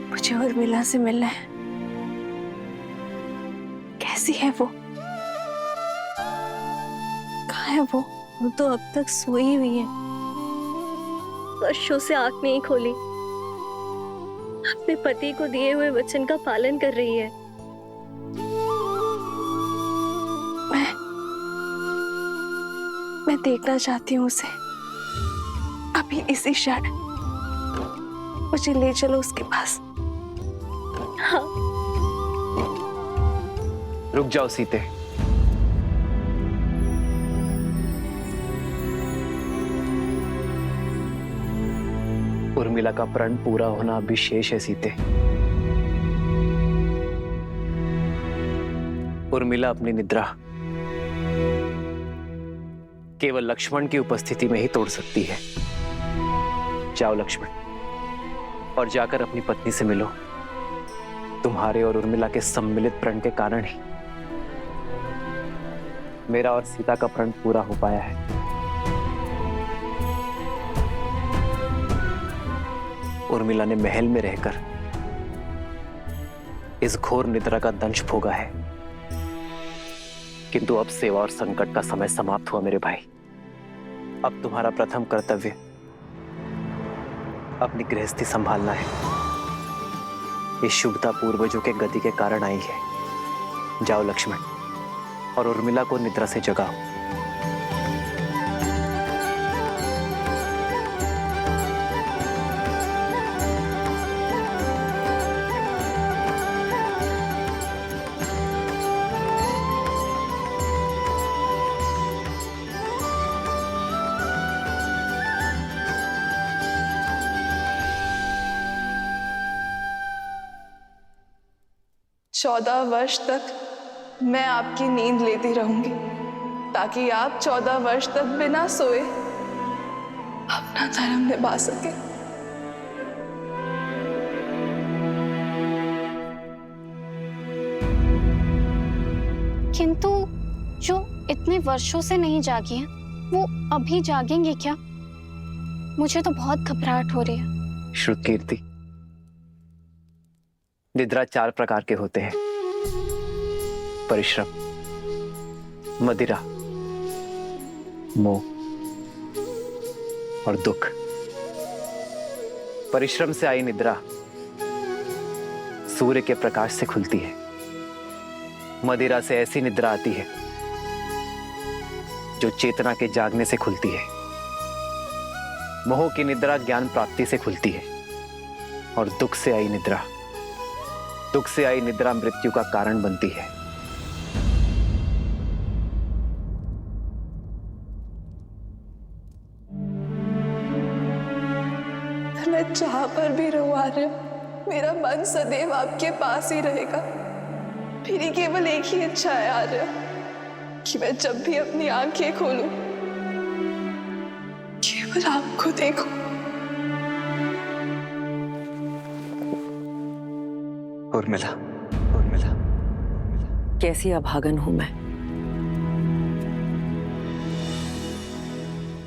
मुझे उर्मिला से मिलना है। कैसी है वो? कहाँ है वो? वो तो अब तक सोई हुई है, वर्षों से आंख नहीं खोली, अपने पति को दिए हुए वचन का पालन कर रही है। मैं देखना चाहती हूँ उसे, अभी इसी क्षण। मुझे ले चलो उसके पास। हाँ। रुक जाओ सीते। उर्मिला का प्रण पूरा होना अभी शेष है सीते। उर्मिला अपनी निद्रा केवल लक्ष्मण की उपस्थिति में ही तोड़ सकती है। जाओ लक्ष्मण, और जाकर अपनी पत्नी से मिलो। तुम्हारे और उर्मिला के सम्मिलित प्रण के कारण ही मेरा और सीता का प्रण पूरा हो पाया है। उर्मिला ने महल में रहकर इस घोर निद्रा का दंश भोगा है, किंतु अब सेवा और संकट का समय समाप्त हुआ मेरे भाई। अब तुम्हारा प्रथम कर्तव्य अपनी गृहस्थी संभालना है। ये शुभता पूर्वजों के गति के कारण आई है। जाओ लक्ष्मण, और उर्मिला को निद्रा से जगाओ। चौदह वर्ष तक मैं आपकी नींद लेती रहूंगी, ताकि आप 14 वर्ष तक बिना सोए अपना धर्म निभा सके। किंतु जो इतने वर्षों से नहीं जागी हैं, वो अभी जागेंगे क्या? मुझे तो बहुत घबराहट हो रही है। श्रुतकीर्ति, निद्रा 4 प्रकार के होते हैं: परिश्रम, मदिरा, मोह और दुख। परिश्रम से आई निद्रा सूर्य के प्रकाश से खुलती है। मदिरा से ऐसी निद्रा आती है जो चेतना के जागने से खुलती है। मोह की निद्रा ज्ञान प्राप्ति से खुलती है। और दुख से आई निद्रा मृत्यु का कारण बनती है। मैं जहां पर भी रहूं आर्य, मेरा मन सदैव आपके पास ही रहेगा। मेरी केवल एक ही इच्छा है आर्य, कि मैं जब भी अपनी आंखें खोलूं केवल आपको देखूं। उर्मिला, कैसी अभागन हूं मैं।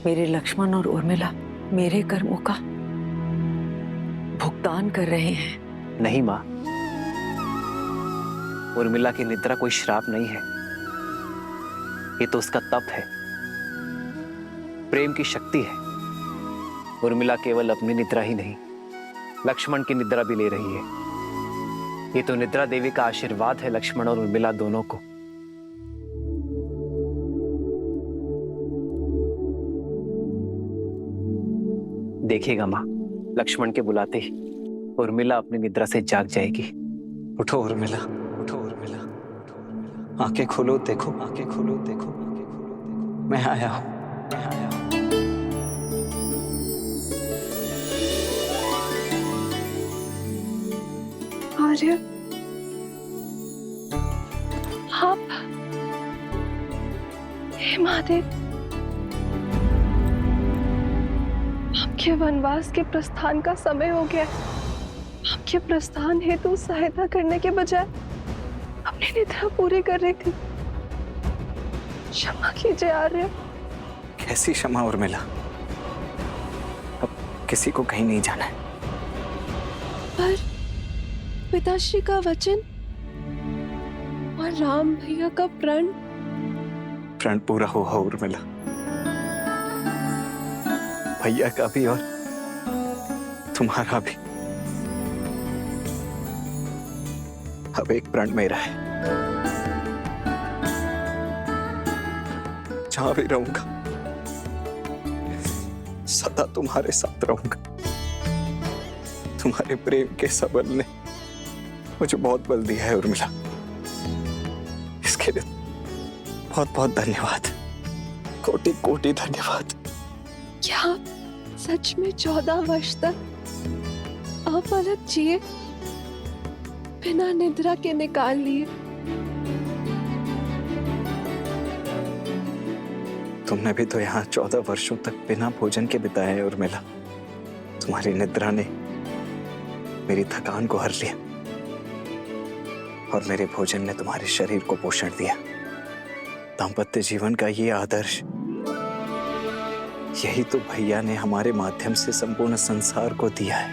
मेरे लक्ष्मण और उर्मिला मेरे कर्मों का भुगतान कर रहे हैं। नहीं मां, उर्मिला की निद्रा कोई श्राप नहीं है। ये तो उसका तप है, प्रेम की शक्ति है। उर्मिला केवल अपनी निद्रा ही नहीं, लक्ष्मण की निद्रा भी ले रही है। ये तो निद्रा देवी का आशीर्वाद है लक्ष्मण और उर्मिला दोनों को। देखिएगा मां, लक्ष्मण के बुलाते ही उर्मिला अपनी निद्रा से जाग जाएगी। उठो उर्मिला, आंखें खोलो, देखो, मैं आया हूं। आर्य, आप? हे महादेव, आपके वनवास के प्रस्थान का समय हो गया। आपके प्रस्थान हेतु सहायता करने के बजाय अपनी निद्रा पूरी कर रही थी। क्षमा कीजिए आर्य। कैसी क्षमा उर्मिला, अब किसी को कहीं नहीं जाना है। पर पिताश्री का वचन और राम भैया का प्रण। प्रण पूरा हुआ उर्मिला, भैया का भी और तुम्हारा भी। अब एक प्रण मेरा है, जहां भी रहूंगा सदा तुम्हारे साथ रहूंगा। तुम्हारे प्रेम के सबल ने मुझे बहुत बल दिया है उर्मिला, इसके लिए बहुत बहुत धन्यवाद, कोटि कोटि धन्यवाद। क्या सच में 14 वर्ष तक आप अलग जिए, बिना निद्रा के निकाल लिए? तुमने भी तो यहाँ 14 वर्षों तक बिना भोजन के बिताए हैं उर्मिला। तुम्हारी निद्रा ने मेरी थकान को हर लिया और मेरे भोजन ने तुम्हारे शरीर को पोषण दिया। दाम्पत्य जीवन का ये आदर्श, यही तो भैया ने हमारे माध्यम से संपूर्ण संसार को दिया है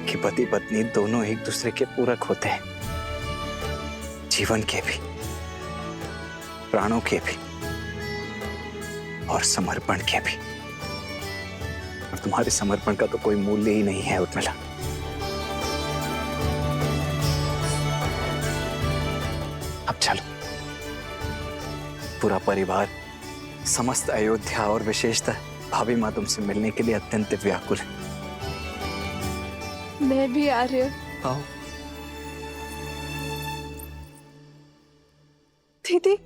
कि पति पत्नी दोनों एक दूसरे के पूरक होते हैं, जीवन के भी, प्राणों के भी और समर्पण के भी। और तुम्हारे समर्पण का तो कोई मूल्य ही नहीं है उर्मिला। अब चलो, पूरा परिवार, समस्त अयोध्या और विशेषतः भाभी माँ तुमसे मिलने के लिए अत्यंत व्याकुल है। मैं भी आ रही हूँ। आओ। दीदी,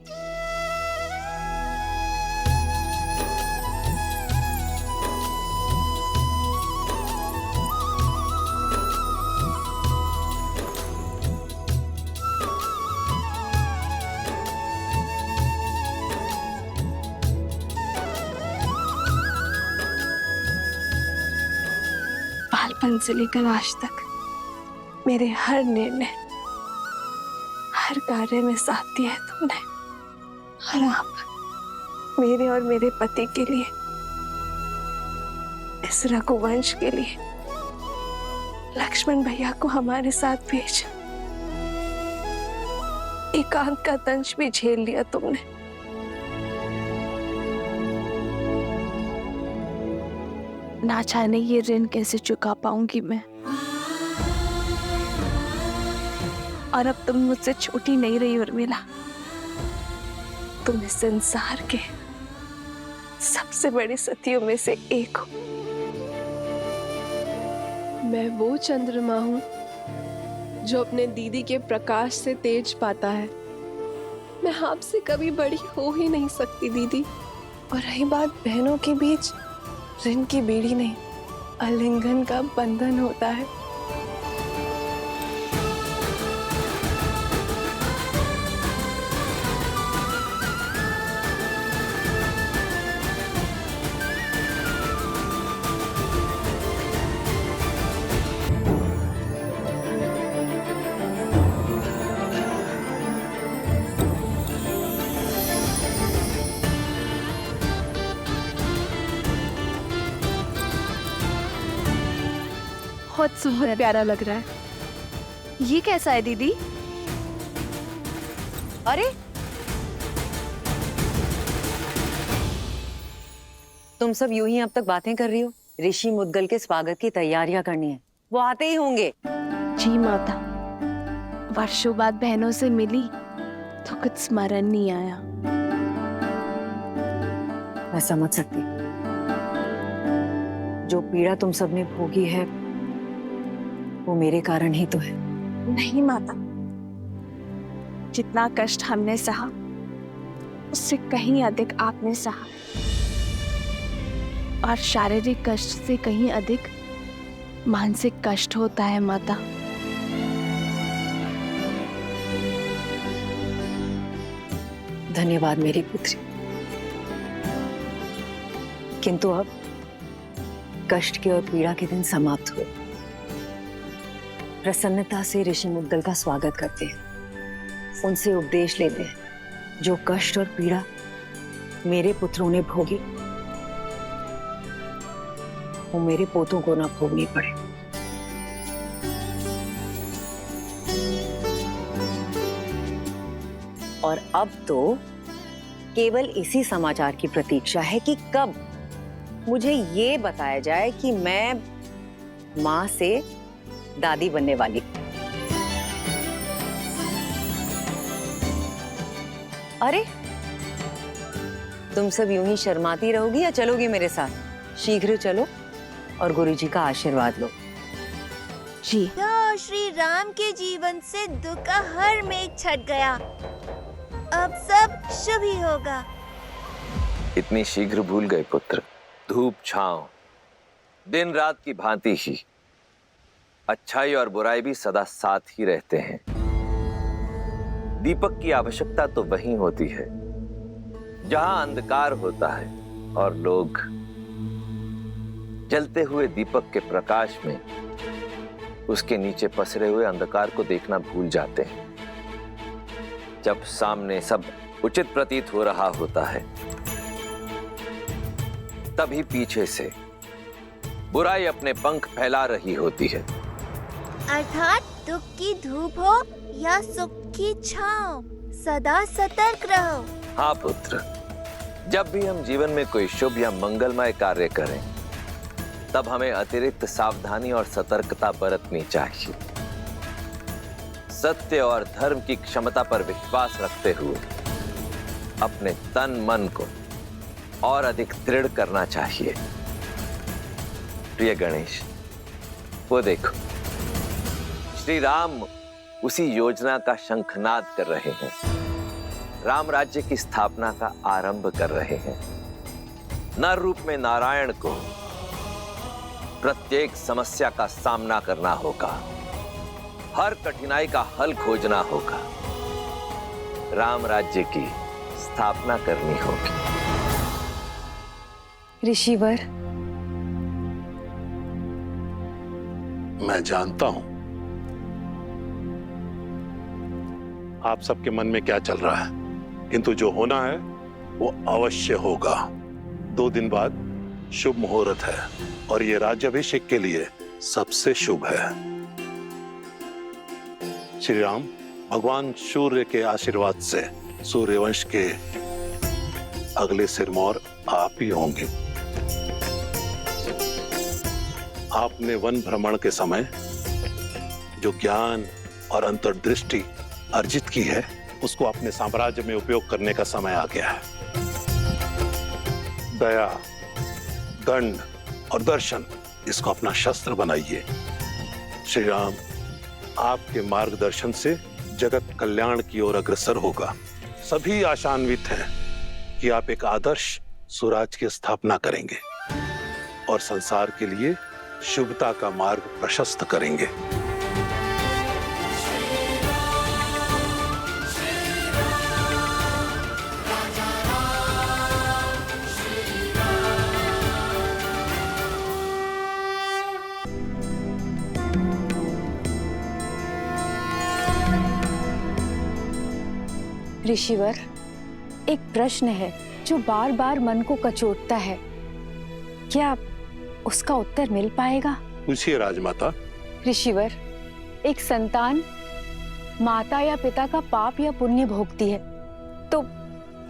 बालपन से लेकर आज तक मेरे हर निर्णय, हर कार्य में साथ दिया है तुमने। और आप मेरे और मेरे पति के लिए, इस रघुवंश के लिए लक्ष्मण भैया को हमारे साथ भेजा। एकांत का दंश भी झेल लिया तुमने। ना जाने ये ऋण कैसे चुका पाऊंगी मैं। और अब तुम मुझसे छोटी नहीं रही उर्मिला, तुम इस संसार के सबसे बड़ी सतियों में से एक हो। मैं वो चंद्रमा हूं जो अपने दीदी के प्रकाश से तेज पाता है। मैं आपसे कभी बड़ी हो ही नहीं सकती दीदी। और रही बात बहनों के बीच, ऋण की बेड़ी नहीं, आलिंगन का बंधन होता है। बहुत प्यारा लग रहा है। ये कैसा है दीदी? अरे तुम सब यूं ही अब तक बातें कर रही हो। ऋषि मुद्गल के स्वागत की तैयारियां करनी है, वो आते ही होंगे। जी माता, वर्षों बाद बहनों से मिली तो कुछ स्मरण नहीं आया। मैं समझ सकती, जो पीड़ा तुम सबने भोगी है वो मेरे कारण ही तो है। नहीं माता, जितना कष्ट हमने सहा उससे कहीं अधिक आपने सहा, और शारीरिक कष्ट से कहीं अधिक मानसिक कष्ट होता है माता। धन्यवाद मेरी पुत्री, किंतु अब कष्ट के और पीड़ा के दिन समाप्त हुए। प्रसन्नता से ऋषि मुद्गल का स्वागत करते हैं, उनसे उपदेश लेते हैं। जो कष्ट और पीड़ा मेरे पुत्रों ने भोगी, वो मेरे पोतों को ना भोगनी पड़े। और अब तो केवल इसी समाचार की प्रतीक्षा है कि कब मुझे ये बताया जाए कि मैं मां से दादी बनने वाली। अरे तुम सब यूं ही शर्माती रहोगी या चलोगी मेरे साथ? शीघ्र चलो और गुरुजी का आशीर्वाद लो। जी। तो श्री राम के जीवन से दुख का हर मेघ छट गया। अब सब शुभ ही होगा। इतनी शीघ्र भूल गए पुत्र? धूप छांव दिन रात की भांति ही अच्छाई और बुराई भी सदा साथ ही रहते हैं। दीपक की आवश्यकता तो वहीं होती है जहां अंधकार होता है और लोग जलते हुए दीपक के प्रकाश में उसके नीचे पसरे हुए अंधकार को देखना भूल जाते हैं। जब सामने सब उचित प्रतीत हो रहा होता है तभी पीछे से बुराई अपने पंख फैला रही होती है। अर्थात दुख की धूप हो या सुख की छांव, सदा सतर्क रहो। हाँ पुत्र, जब भी हम जीवन में कोई शुभ या मंगलमय कार्य करें तब हमें अतिरिक्त सावधानी और सतर्कता बरतनी चाहिए। सत्य और धर्म की क्षमता पर विश्वास रखते हुए अपने तन मन को और अधिक दृढ़ करना चाहिए। प्रिय गणेश, वो देखो श्री राम उसी योजना का शंखनाद कर रहे हैं। राम राज्य की स्थापना का आरंभ कर रहे हैं। नर रूप में नारायण को प्रत्येक समस्या का सामना करना होगा, हर कठिनाई का हल खोजना होगा, राम राज्य की स्थापना करनी होगी। ऋषिवर, मैं जानता हूं आप सबके मन में क्या चल रहा है, किंतु जो होना है वो अवश्य होगा। 2 दिन बाद शुभ मुहूर्त है और ये राज्याभिषेक के लिए सबसे शुभ है। श्री राम भगवान सूर्य के आशीर्वाद से सूर्यवंश के अगले सिरमौर आप ही होंगे। आपने वन भ्रमण के समय जो ज्ञान और अंतर्दृष्टि अर्जित की है उसको अपने साम्राज्य में उपयोग करने का समय आ गया है। दया, दंड और दर्शन, इसको अपना शस्त्र बनाइए। श्री राम आपके मार्गदर्शन से जगत कल्याण की ओर अग्रसर होगा। सभी आशान्वित हैं कि आप एक आदर्श स्वराज की स्थापना करेंगे और संसार के लिए शुभता का मार्ग प्रशस्त करेंगे। ऋषिवर, एक प्रश्न है जो बार बार मन को कचोटता है। क्या उसका उत्तर मिल पाएगा? पूछिए राजमाता। ऋषिवर, एक संतान माता या पिता का पाप या पुण्य भोगती है, तो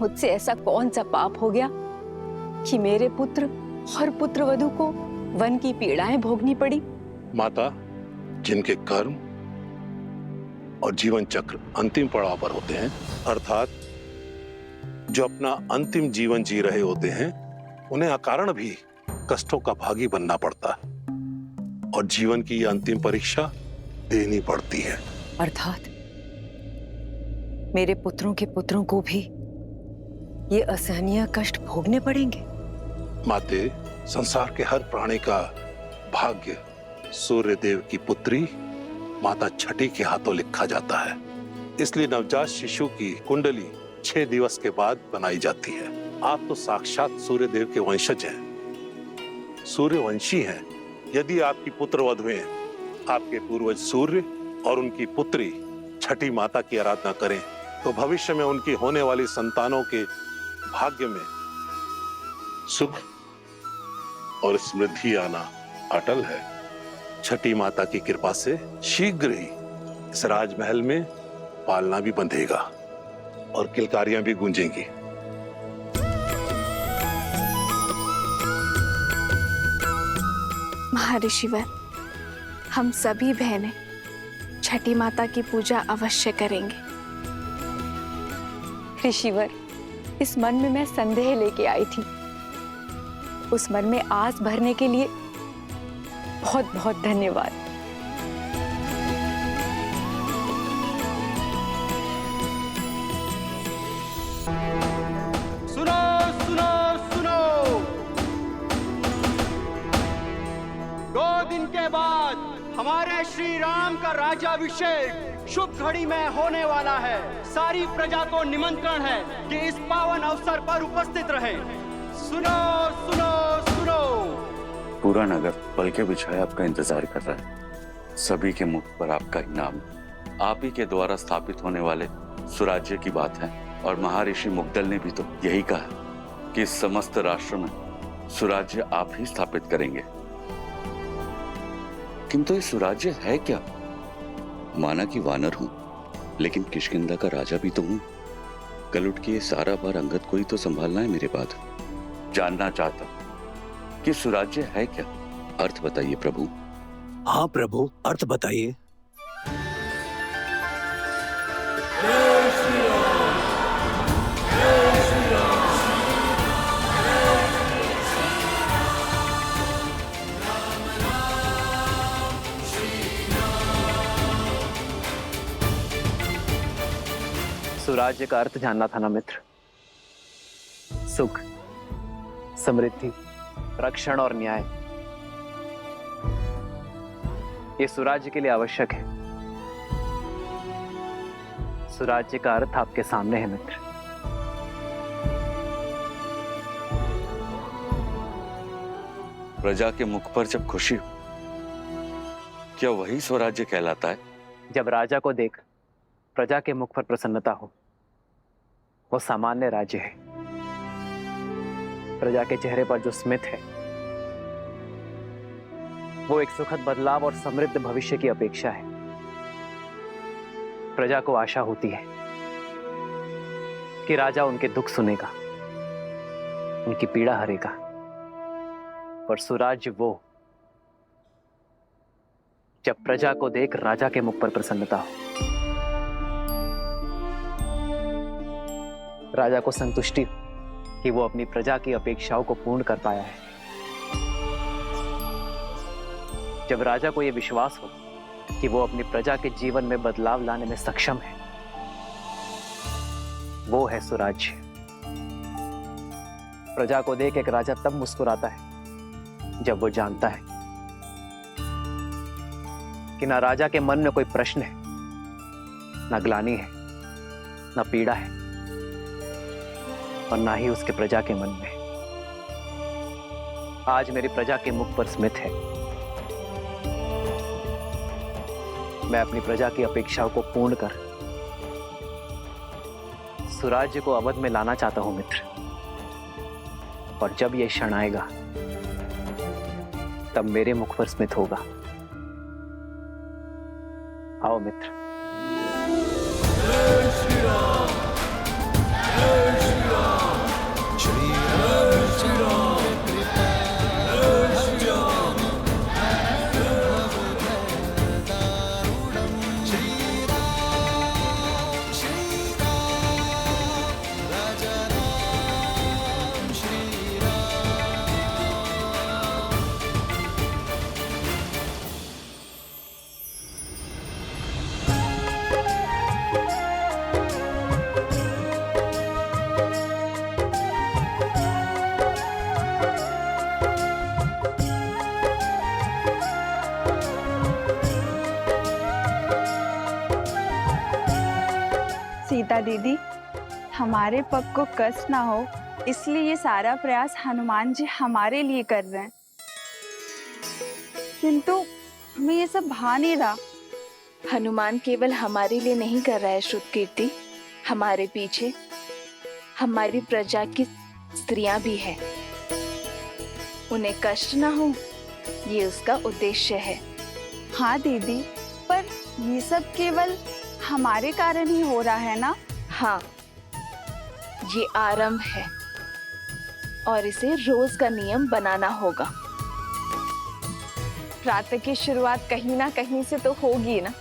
मुझसे ऐसा कौन सा पाप हो गया कि मेरे पुत्र और पुत्रवधू को वन की पीड़ाएं भोगनी पड़ी? माता, जिनके कर्म और जीवन चक्र अंतिम पड़ाव पर होते हैं, अर्थात जो अपना अंतिम जीवन जी रहे होते हैं, उन्हें अकारण भी कष्टों का भागी बनना पड़ता है और जीवन की यह अंतिम परीक्षा देनी पड़ती है। अर्थात मेरे पुत्रों के पुत्रों को भी ये असहनीय कष्ट भोगने पड़ेंगे। माते, संसार के हर प्राणी का भाग्य सूर्य देव की पुत्री माता छठी के हाथों लिखा जाता है। इसलिए नवजात शिशु की कुंडली 6 दिवस के बाद बनाई जाती है। आप तो साक्षात सूर्य देव के वंशज हैं, सूर्यवंशी हैं। यदि आपकी पुत्र वधुएं आपके पूर्वज सूर्य और उनकी पुत्री छठी माता की आराधना करें तो भविष्य में उनकी होने वाली संतानों के भाग्य में सुख और समृद्धि आना अटल है। छठी माता की कृपा से शीघ्र ही इस राजमहल में पालना भी बंधेगा। और किलकारियां भी गूंजेंगी। महर्षिवर, हम सभी बहनें छठी माता की पूजा अवश्य करेंगे। ऋषिवर, इस मन में मैं संदेह लेके आई थी, उस मन में आस भरने के लिए बहुत बहुत धन्यवाद। सुनो सुनो सुनो, 2 दिन के बाद हमारे श्री राम का राज्याभिषेक शुभ घड़ी में होने वाला है। सारी प्रजा को निमंत्रण है कि इस पावन अवसर पर उपस्थित रहे। सुनो सुनो सुनो। पूरा नगर पल के बिछाए आपका इंतजार कर रहा है। सभी के मुख पर आपका इनाम, आप ही के द्वारा स्थापित होने वाले सुराज्य की बात है। और महर्षि मुग्दल ने भी तो यही कहा कि इस समस्त राष्ट्र में सुराज्य आप ही स्थापित करेंगे। किंतु ये सुराज्य है क्या? माना कि वानर हूं, लेकिन किष्किंधा का राजा भी तो हूं। कल उठ के ये सारा भार अंगद को ही तो संभालना है मेरे बाद। जानना चाहता कि सुराज्य है क्या? अर्थ बताइए प्रभु। हाँ प्रभु, अर्थ बताइए। सुराज्य का अर्थ जानना था ना मित्र। सुख, समृद्धि, रक्षण और न्याय, ये सुराज्य के लिए आवश्यक है। सुराज्य का अर्थ आपके सामने है मित्र। प्रजा के मुख पर जब खुशी हो, क्या वही स्वराज्य कहलाता है? जब राजा को देख प्रजा के मुख पर प्रसन्नता हो, वो सामान्य राज्य है। प्रजा के चेहरे पर जो स्मित है, वो एक सुखद बदलाव और समृद्ध भविष्य की अपेक्षा है। प्रजा को आशा होती है कि राजा उनके दुख सुनेगा, उनकी पीड़ा हरेगा। पर सुराज्य वो जब प्रजा को देख राजा के मुख पर प्रसन्नता हो, राजा को संतुष्टि हो कि वो अपनी प्रजा की अपेक्षाओं को पूर्ण कर पाया है। जब राजा को यह विश्वास हो कि वो अपनी प्रजा के जीवन में बदलाव लाने में सक्षम है, वो है सुराज्य। प्रजा को देख एक राजा तब मुस्कुराता है जब वो जानता है कि ना राजा के मन में कोई प्रश्न है, ना ग्लानि है, ना पीड़ा है, और ना ही उसके प्रजा के मन में। आज मेरी प्रजा के मुख पर स्मित है। मैं अपनी प्रजा की अपेक्षाओं को पूर्ण कर सुराज्य को अवध में लाना चाहता हूं मित्र। और जब यह क्षण आएगा, तब मेरे मुख पर स्मित होगा। आओ मित्र। सीता दीदी, हमारे पग को कष्ट ना हो, इसलिए ये सारा प्रयास हनुमान जी हमारे लिए कर रहे हैं। किंतु हमें ये सब भा नहीं रहा। हनुमान केवल हमारे लिए नहीं कर रहा है श्रुत कीर्ति, हमारे पीछे हमारी प्रजा की स्त्रियां भी हैं। उन्हें कष्ट ना हो, ये उसका उद्देश्य है। हाँ दीदी, पर ये सब केवल हमारे कारण ही हो रहा है ना? हाँ, ये आरंभ है और इसे रोज का नियम बनाना होगा। प्रातः की शुरुआत कहीं ना कहीं से तो होगी ना।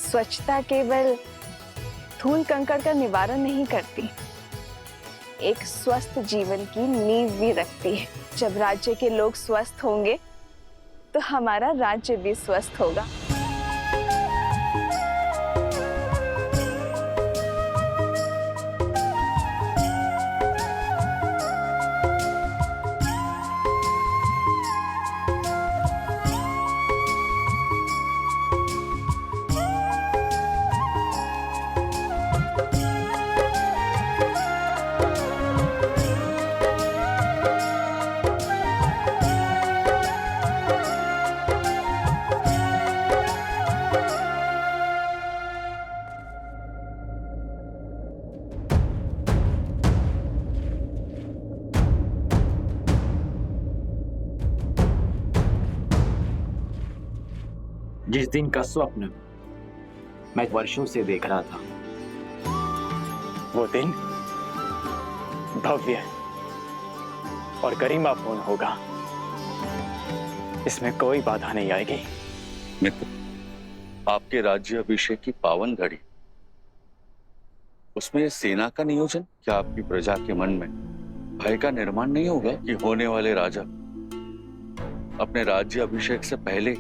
स्वच्छता केवल धूल कंकड़ का निवारण नहीं करती, एक स्वस्थ जीवन की नींव भी रखती है। जब राज्य के लोग स्वस्थ होंगे तो हमारा राज्य भी स्वस्थ होगा। जिस दिन का स्वप्न मैं वर्षों से देख रहा था, वो दिन भव्य और गरिमापूर्ण होगा। इसमें कोई बाधा नहीं आएगी। मित्र, आपके राज्य अभिषेक की पावन घड़ी, उसमें सेना का नियोजन, क्या आपकी प्रजा के मन में भय का निर्माण नहीं होगा कि होने वाले राजा अपने राज्य अभिषेक से पहले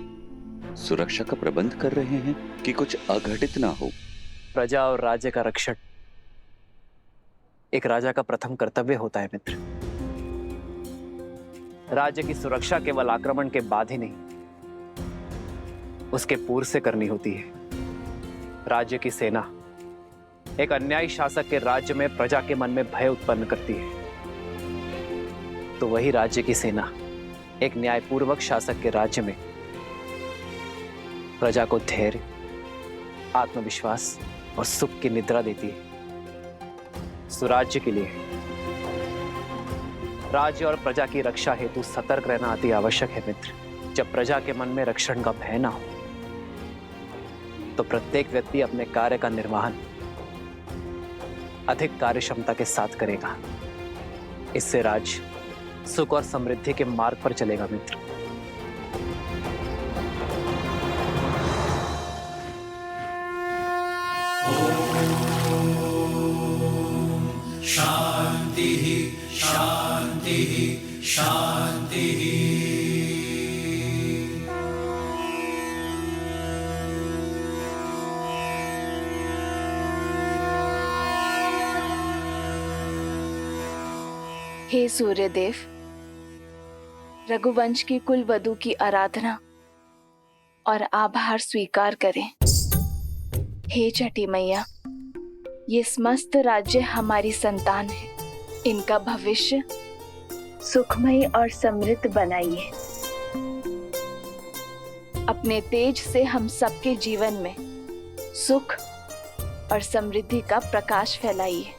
सुरक्षा का प्रबंध कर रहे हैं कि कुछ अघटित ना हो? प्रजा और राज्य का रक्षण एक राजा का प्रथम कर्तव्य होता है मित्र। राज्य की सुरक्षा केवल आक्रमण के बाद ही नहीं, उसके पूर्व से करनी होती है। राज्य की सेना एक अन्यायी शासक के राज्य में प्रजा के मन में भय उत्पन्न करती है, तो वही राज्य की सेना एक न्यायपूर्वक शासक के राज्य में प्रजा को धैर्य, आत्मविश्वास और सुख की निद्रा देती है। सुराज्य के लिए राज्य और प्रजा की रक्षा हेतु सतर्क रहना अति आवश्यक है मित्र। जब प्रजा के मन में रक्षण का भय ना हो, तो प्रत्येक व्यक्ति अपने कार्य का निर्वहन अधिक कार्यक्षमता के साथ करेगा। इससे राज्य सुख और समृद्धि के मार्ग पर चलेगा मित्र। शांति शांति शांति। हे सूर्यदेव, रघुवंश की कुल वधु की आराधना और आभार स्वीकार करें। हे छठी मैया, ये समस्त राज्य हमारी संतान है, इनका भविष्य सुखमय और समृद्ध बनाइए। अपने तेज से हम सबके जीवन में सुख और समृद्धि का प्रकाश फैलाइए।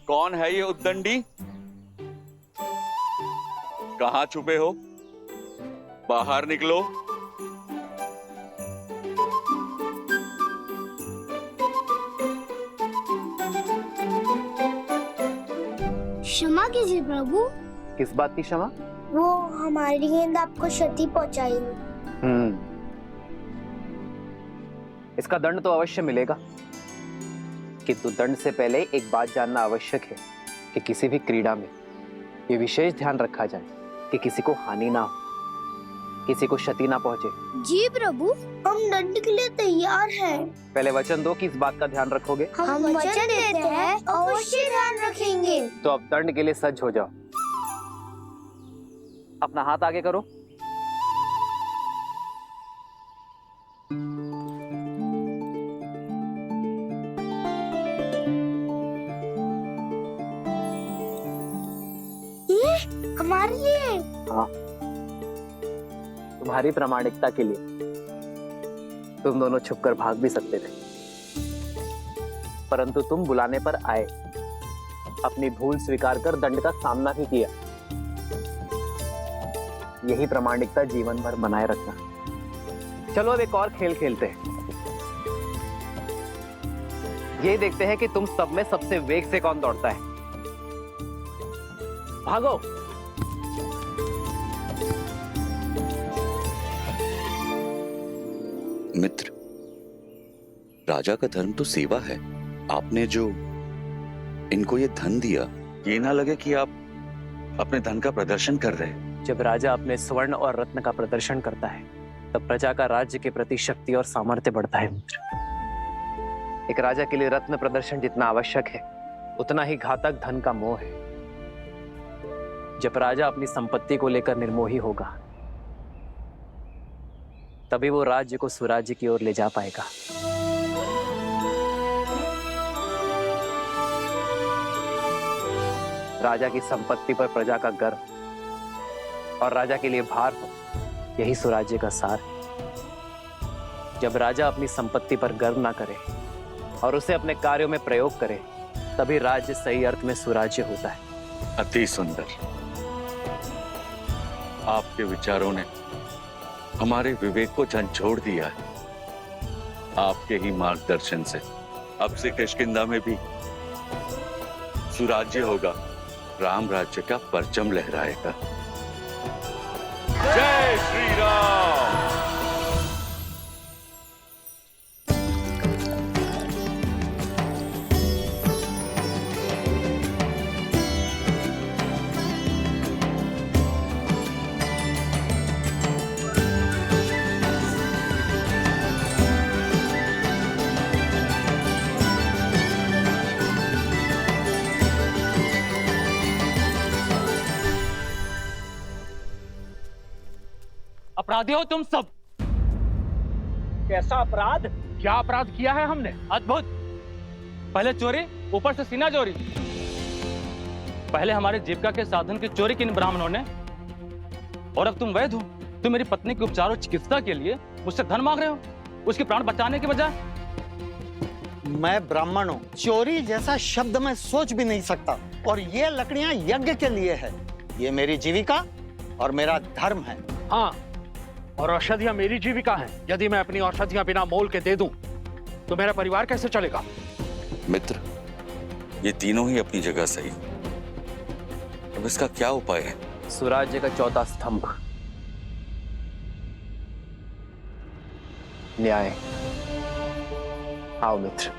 कौन है ये उद्दंडी? कहां छुपे हो? बाहर निकलो। क्षमा कीजिए प्रभु। किस बात की क्षमा? वो हमारी गेंद आपको क्षति पहुंचाई। इसका दंड तो अवश्य मिलेगा, किंतु दंड से पहले एक बात जानना आवश्यक है कि किसी भी क्रीड़ा में ये विशेष ध्यान रखा जाए कि किसी को हानि ना हो, किसी को क्षति ना पहुंचे। जी प्रभु, हम दंड के लिए तैयार हैं। पहले वचन दो कि इस बात का ध्यान रखोगे। हम वचन देते हैं, अवश्य ध्यान रखेंगे। तो अब दंड के लिए सज्ज हो जाओ। अपना हाथ आगे करो। ये हमारे लिए। हाँ, तुम्हारी प्रामाणिकता के लिए तुम दोनों छुपकर भाग भी सकते थे, परंतु तुम बुलाने पर आए, अपनी भूल स्वीकार कर दंड का सामना भी किया। यही प्रामाणिकता जीवन भर बनाए रखना। चलो अब एक और खेल खेलते हैं। ये देखते हैं कि तुम सब में सबसे वेग से कौन दौड़ता है। भागो। मित्र, राजा का धर्म तो सेवा है। आपने जो इनको ये धन दिया, ये ना लगे कि आप अपने धन का प्रदर्शन कर रहे हैं। जब राजा अपने स्वर्ण और रत्न का प्रदर्शन करता है, तब प्रजा का राज्य के प्रति शक्ति और सामर्थ्य बढ़ता है। मित्र, एक राजा के लिए रत्न प्रदर्शन जितना आवश्यक है, उतना ही घातक धन का मोह है। जब राजा अपनी संपत्ति को लेकर निर्मोही होगा, तभी वो राज्य को सुराज्य की ओर ले जा पाएगा। राजा की संपत्ति पर प्रजा का गर्व और राजा के लिए भार हो, यही सुराज्य का सार है। जब राजा अपनी संपत्ति पर गर्व ना करे और उसे अपने कार्यों में प्रयोग करे, तभी राज्य सही अर्थ में सुराज्य होता है। अति सुंदर। आपके विचारों ने हमारे विवेक को झंझोड़ दिया है। आपके ही मार्गदर्शन से अब से किष्किंधा में भी सुराज्य होगा, राम राज्य का परचम लहराएगा। जय श्री राम। अपराधी हो तुम सब। कैसा अपराध? क्या अपराध किया है हमने? अद्भुत। पहले चोरी, ऊपर से सीना चोरी। पहले हमारे जीविका के साधन की चोरी की इन ब्राह्मणों ने, और अब तुम वैध हो। तुम मेरी पत्नी के उपचार और चिकित्सा के लिए मुझसे धन मांग रहे हो, उसके प्राण बचाने के बजाय। मैं ब्राह्मण हूँ, चोरी जैसा शब्द मैं सोच भी नहीं सकता। और ये लकड़ियां यज्ञ के लिए है। ये मेरी जीविका और मेरा धर्म है। हाँ, और औषधियां मेरी जीविका हैं। यदि मैं अपनी औषधियां बिना मोल के दे दूं, तो मेरा परिवार कैसे चलेगा? मित्र, ये तीनों ही अपनी जगह सही। अब इसका क्या उपाय है? सुराज्य का चौथा स्तंभ, न्याय। आओ मित्र।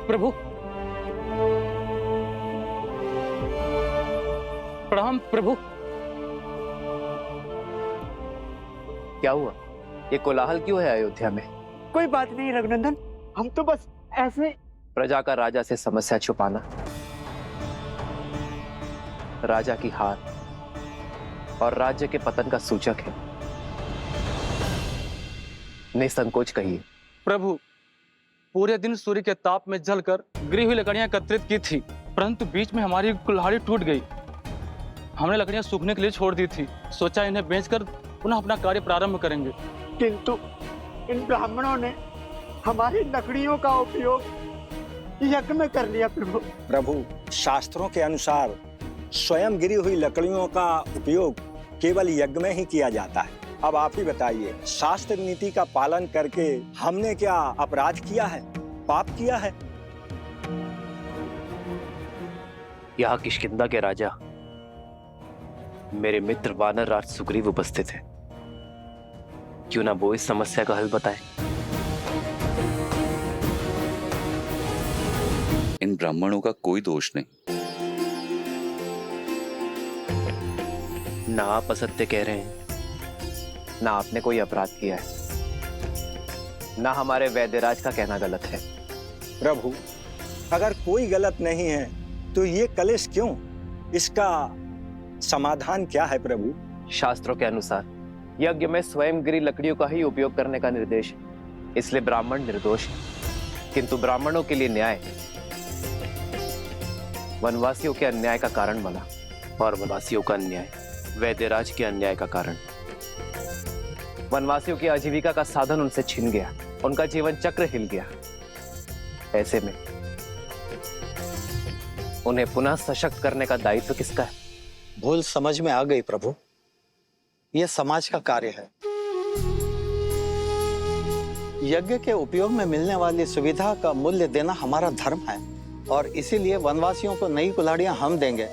प्रभु, प्रणाम प्रभु। क्या हुआ? ये कोलाहल क्यों है अयोध्या में? कोई बात नहीं रघुनंदन, हम तो बस ऐसे। प्रजा का राजा से समस्या छुपाना राजा की हार और राज्य के पतन का सूचक है। निसंकोच कहिए। प्रभु, पूरे दिन सूर्य के ताप में जलकर गिरी हुई लकड़ियां एकत्रित की थी, परंतु बीच में हमारी कुल्हाड़ी टूट गई। हमने लकड़ियां सूखने के लिए छोड़ दी थी, सोचा इन्हें बेचकर पुनः अपना कार्य प्रारंभ करेंगे। किंतु इन ब्राह्मणों ने हमारी लकड़ियों का उपयोग यज्ञ में कर लिया। प्रभु, प्रभु, शास्त्रों के अनुसार स्वयं गिरी हुई लकड़ियों का उपयोग केवल यज्ञ में ही किया जाता है। अब आप ही बताइए, शास्त्र नीति का पालन करके हमने क्या अपराध किया है, पाप किया है? यहाँ किष्किंधा के राजा मेरे मित्र वानर राज सुग्रीव उपस्थित है। क्यों ना वो इस समस्या का हल बताए। इन ब्राह्मणों का कोई दोष नहीं। ना आप असत्य कह रहे हैं, ना आपने कोई अपराध किया है, ना हमारे वैद्यराज का कहना गलत है। प्रभु, अगर कोई गलत नहीं है तो ये कलेश क्यों? इसका समाधान क्या है प्रभु? शास्त्रों के अनुसार यज्ञ में स्वयं गिरी लकड़ियों का ही उपयोग करने का निर्देश है, इसलिए ब्राह्मण निर्दोष है। किंतु ब्राह्मणों के लिए न्याय वनवासियों के अन्याय का कारण बना, और वनवासियों का अन्याय वैद्यराज के अन्याय का कारण। वनवासियों की आजीविका का साधन उनसे छिन गया, उनका जीवन चक्र हिल गया। ऐसे में उन्हें पुनः सशक्त करने का दायित्व किसका है? भूल समझ में आ गई प्रभु, यह समाज का कार्य है। यज्ञ के उपयोग में मिलने वाली सुविधा का मूल्य देना हमारा धर्म है, और इसीलिए वनवासियों को नई कुल्हाड़ियां हम देंगे।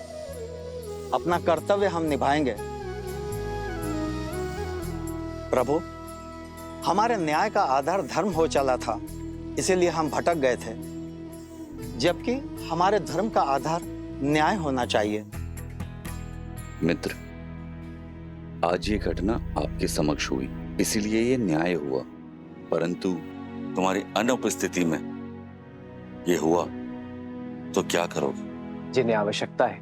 अपना कर्तव्य हम निभाएंगे। प्रभु, हमारे न्याय का आधार धर्म हो चला था, इसीलिए हम भटक गए थे, जबकि हमारे धर्म का आधार न्याय होना चाहिए। मित्र, आज ये घटना आपके समक्ष हुई, इसीलिए ये न्याय हुआ, परंतु तुम्हारी अनुपस्थिति में ये हुआ तो क्या करोगे? जिन्हें आवश्यकता है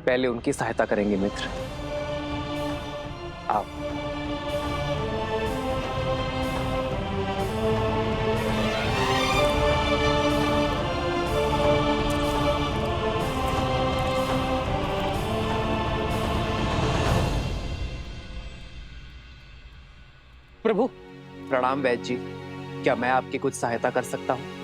पहले उनकी सहायता करेंगे मित्र। आप प्रभु। प्रणाम वैद्य जी, क्या मैं आपकी कुछ सहायता कर सकता हूँ?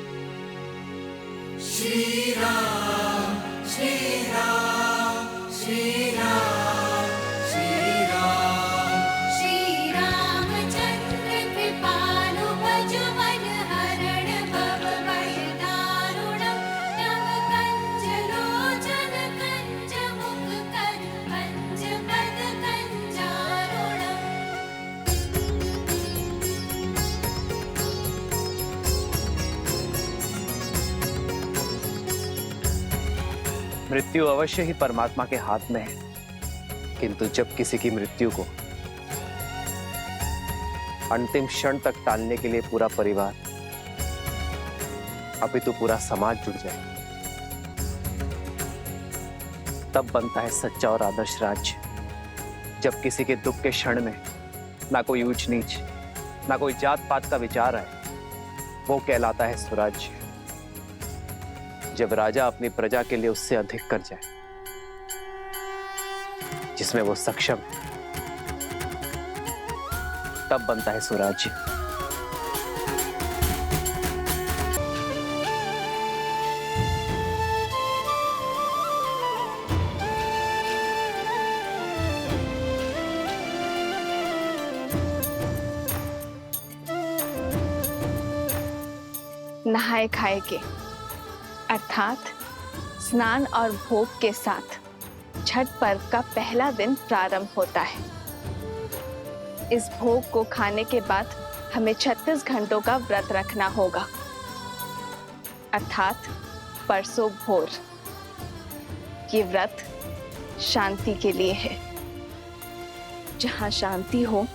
श्री राम श्री राम श्री राम श्री राम श्री रामचंद्र कृपालु भजो मन हरण भव भय दारुणम नव कंज लोचन कंज मुख कर पंच पद कंजारुणम। मृत्यु अवश्य ही परमात्मा के हाथ में है, किंतु जब किसी की मृत्यु को अंतिम क्षण तक टालने के लिए पूरा परिवार, अपितु पूरा समाज जुट जाए, तब बनता है सच्चा और आदर्श राज्य। जब किसी के दुख के क्षण में ना कोई ऊंच नीच, ना कोई जात पात का विचार आए, वो कहलाता है स्वराज्य। जब राजा अपनी प्रजा के लिए उससे अधिक कर जाए, जिसमें वो सक्षम है, तब बनता है स्वराज्य। नहाए खाए के अर्थात स्नान और भोग के साथ छठ पर्व का पहला दिन प्रारंभ होता है। इस भोग को खाने के बाद हमें 36 घंटों का व्रत रखना होगा, अर्थात परसों भोर। ये व्रत शांति के लिए है। जहाँ शांति हो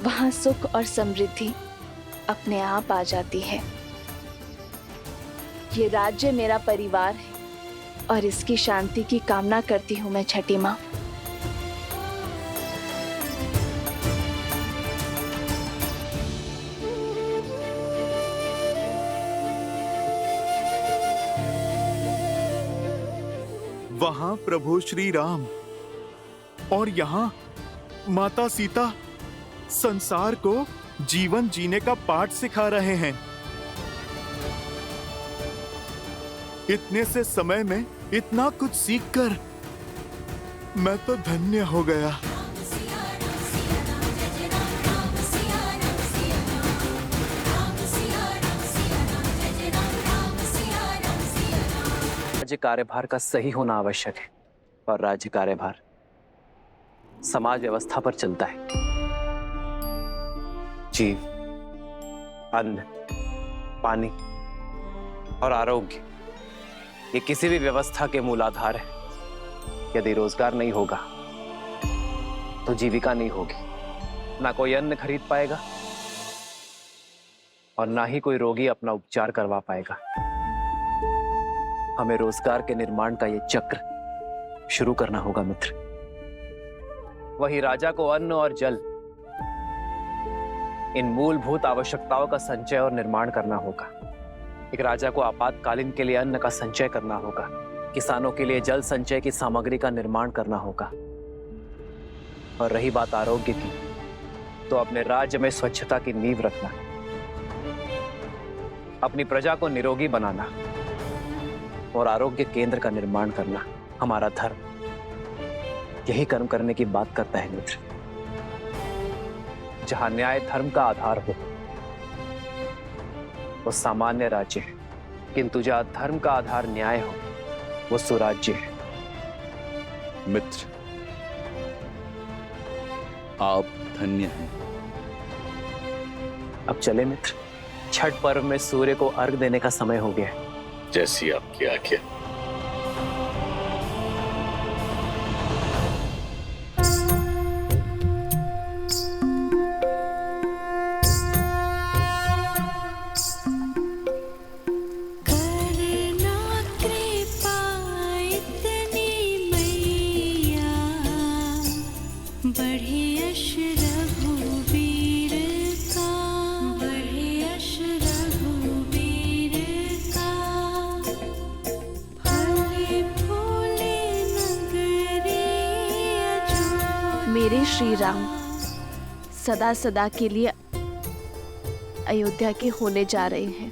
वहाँ सुख और समृद्धि अपने आप आ जाती है। ये राज्य मेरा परिवार है और इसकी शांति की कामना करती हूँ मैं छठी माँ। वहां प्रभु श्री राम और यहाँ माता सीता संसार को जीवन जीने का पाठ सिखा रहे हैं। इतने से समय में इतना कुछ सीखकर मैं तो धन्य हो गया। राज्य कार्यभार का सही होना आवश्यक है, और राज्य कार्यभार समाज व्यवस्था पर चलता है। जीव, अन्न, पानी और आरोग्य, ये किसी भी व्यवस्था के मूलाधार है। यदि रोजगार नहीं होगा तो जीविका नहीं होगी। ना कोई अन्न खरीद पाएगा और ना ही कोई रोगी अपना उपचार करवा पाएगा। हमें रोजगार के निर्माण का ये चक्र शुरू करना होगा मित्र। वही राजा को अन्न और जल, इन मूलभूत आवश्यकताओं का संचय और निर्माण करना होगा। एक राजा को आपातकालीन के लिए अन्न का संचय करना होगा, किसानों के लिए जल संचय की सामग्री का निर्माण करना होगा। और रही बात आरोग्य की, तो अपने राज्य में स्वच्छता की नींव रखना, अपनी प्रजा को निरोगी बनाना और आरोग्य केंद्र का निर्माण करना हमारा धर्म यही कर्म करने की बात करता है मित्र। जहां न्याय धर्म का आधार हो वो सामान्य राज्य है, किंतु जहां धर्म का आधार न्याय हो वो सुराज्य है। मित्र, आप धन्य हैं। अब चले मित्र, छठ पर्व में सूर्य को अर्घ देने का समय हो गया है। जैसी आपकी आज्ञा। मेरे श्री राम सदा सदा के लिए अयोध्या के होने जा रहे हैं।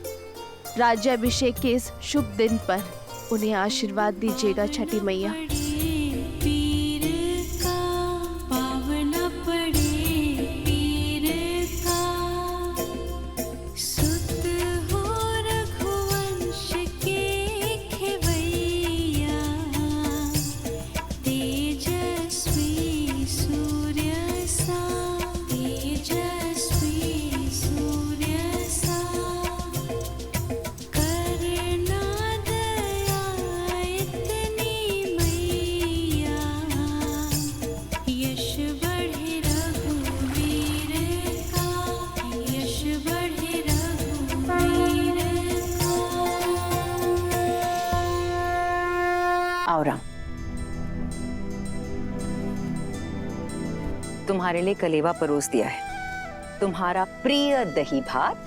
राज्याभिषेक के इस शुभ दिन पर उन्हें आशीर्वाद दीजिएगा छठी मैया। तुम्हारे लिए कलेवा परोस दिया है, तुम्हारा प्रिय दही भात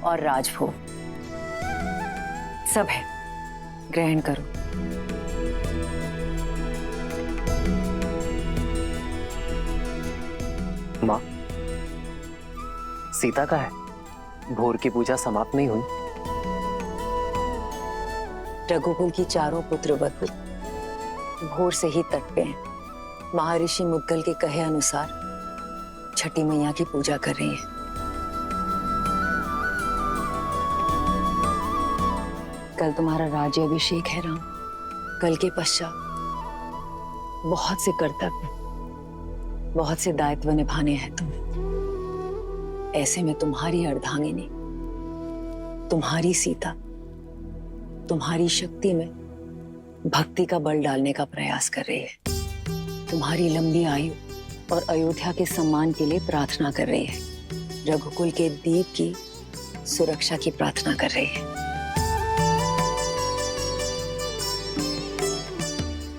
और राजभोग सब है, ग्रहण करो। माँ, सीता का है, भोर की पूजा समाप्त नहीं हुई। रघुकुल की चारों पुत्र वधु भोर से ही तट पे हैं। महर्षि मुद्गल के कहे अनुसार छठी मैया की पूजा कर रही हैं। कल तुम्हारा राज्याभिषेक है राम। कल के पश्चात बहुत से कर्तव्य, बहुत से दायित्व निभाने हैं तुम्हें। ऐसे में तुम्हारी अर्धांगिनी, तुम्हारी सीता, तुम्हारी शक्ति में भक्ति का बल डालने का प्रयास कर रही है। तुम्हारी लंबी आयु और अयोध्या के सम्मान के लिए प्रार्थना कर रही है। रघुकुल के दीप की सुरक्षा की प्रार्थना कर रही है।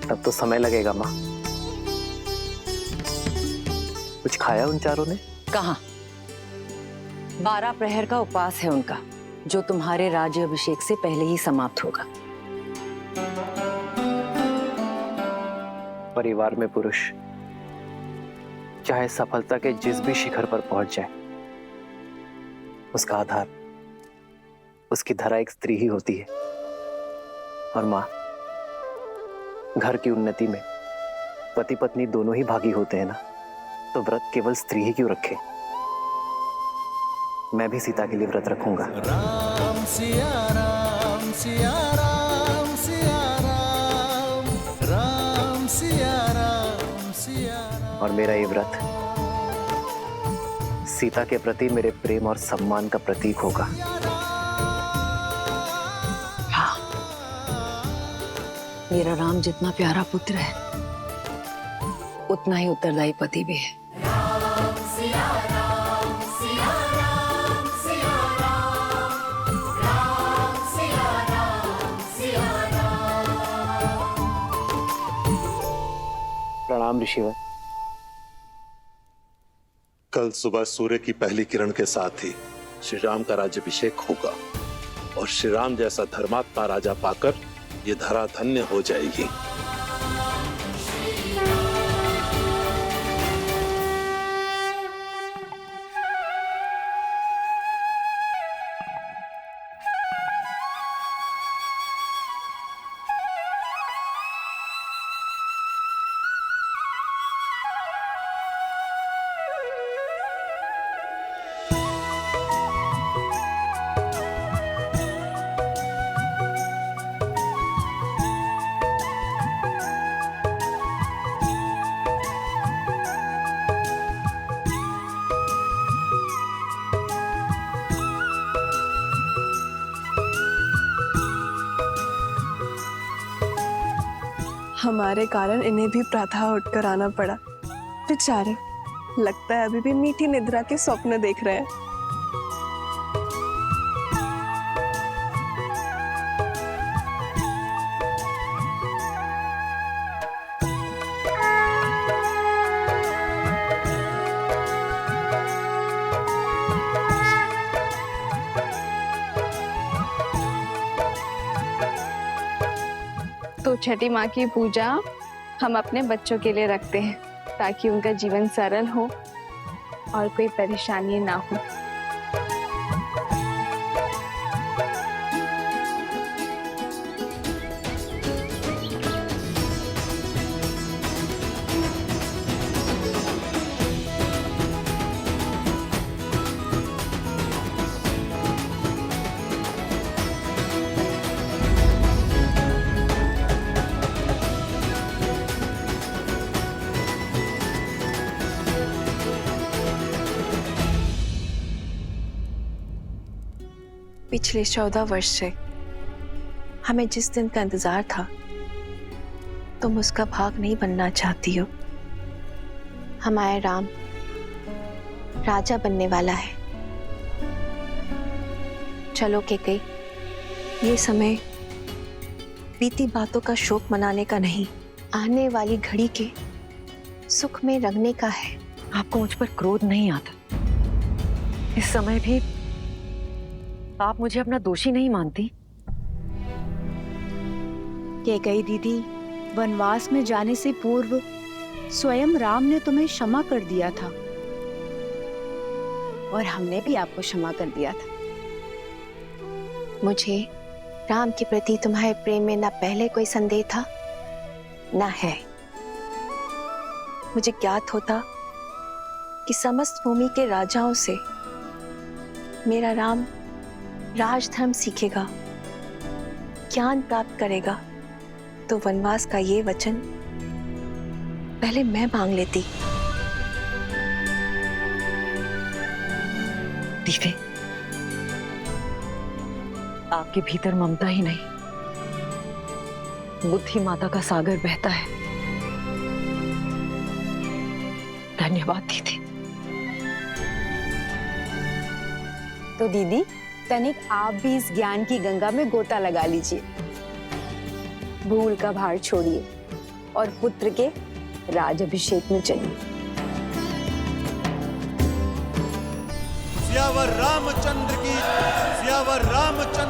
तब तो समय लगेगा माँ। कुछ खाया उन चारों ने? कहाँ? 12 प्रहर का उपवास है उनका, जो तुम्हारे राज्याभिषेक से पहले ही समाप्त होगा। परिवार में पुरुष चाहे सफलता के जिस भी शिखर पर पहुंच जाए, उसका आधार, उसकी धरा एक स्त्री ही होती है। और मां, घर की उन्नति में पति पत्नी दोनों ही भागी होते हैं ना, तो व्रत केवल स्त्री ही क्यों रखे? मैं भी सीता के लिए व्रत रखूंगा। राम सिया राम सिया राम सिया राम, राम सिया राम सिया राम। और मेरा ये व्रत सीता के प्रति मेरे प्रेम और सम्मान का प्रतीक होगा। हाँ, मेरा राम जितना प्यारा पुत्र है, उतना ही उत्तरदायी पति भी है। प्रणाम प्रणाम ऋषिवर। कल सुबह सूर्य की पहली किरण के साथ ही श्री राम का राज्याभिषेक होगा और श्री राम जैसा धर्मात्मा राजा पाकर ये धरा धन्य हो जाएगी। हमारे कारण इन्हें भी प्रातः उठकर आना पड़ा। बेचारे, लगता है अभी भी मीठी निद्रा के स्वप्न देख रहे हैं। तो छठी माँ की पूजा हम अपने बच्चों के लिए रखते हैं ताकि उनका जीवन सरल हो और कोई परेशानी ना हो। पिछले 14 वर्ष से हमें जिस दिन का इंतजार था, तुम उसका भाग नहीं बनना चाहती हो। हमारा राम राजा बनने वाला है। चलो केकई, ये समय बीती बातों का शोक मनाने का नहीं, आने वाली घड़ी के सुख में रंगने का है। आपको मुझ पर क्रोध नहीं आता? इस समय भी आप मुझे अपना दोषी नहीं मानती? केकई दीदी, वनवास में जाने से पूर्व स्वयं राम ने तुम्हें क्षमा कर दिया था और हमने भी आपको क्षमा कर दिया था। मुझे राम के प्रति तुम्हारे प्रेम में ना पहले कोई संदेह था ना है। मुझे ज्ञात होता कि समस्त भूमि के राजाओं से मेरा राम राजधर्म सीखेगा, ज्ञान प्राप्त करेगा, तो वनवास का ये वचन पहले मैं मांग लेती। दीवे, आपके भीतर ममता ही नहीं, बुद्धि माता का सागर बहता है। धन्यवाद दीदी। तो दीदी, तनिक आप भी इस ज्ञान की गंगा में गोता लगा लीजिए। भूल का भार छोड़िए और पुत्र के राजाभिषेक में चलिए। सियावर रामचंद्र की, सियावर रामचंद्र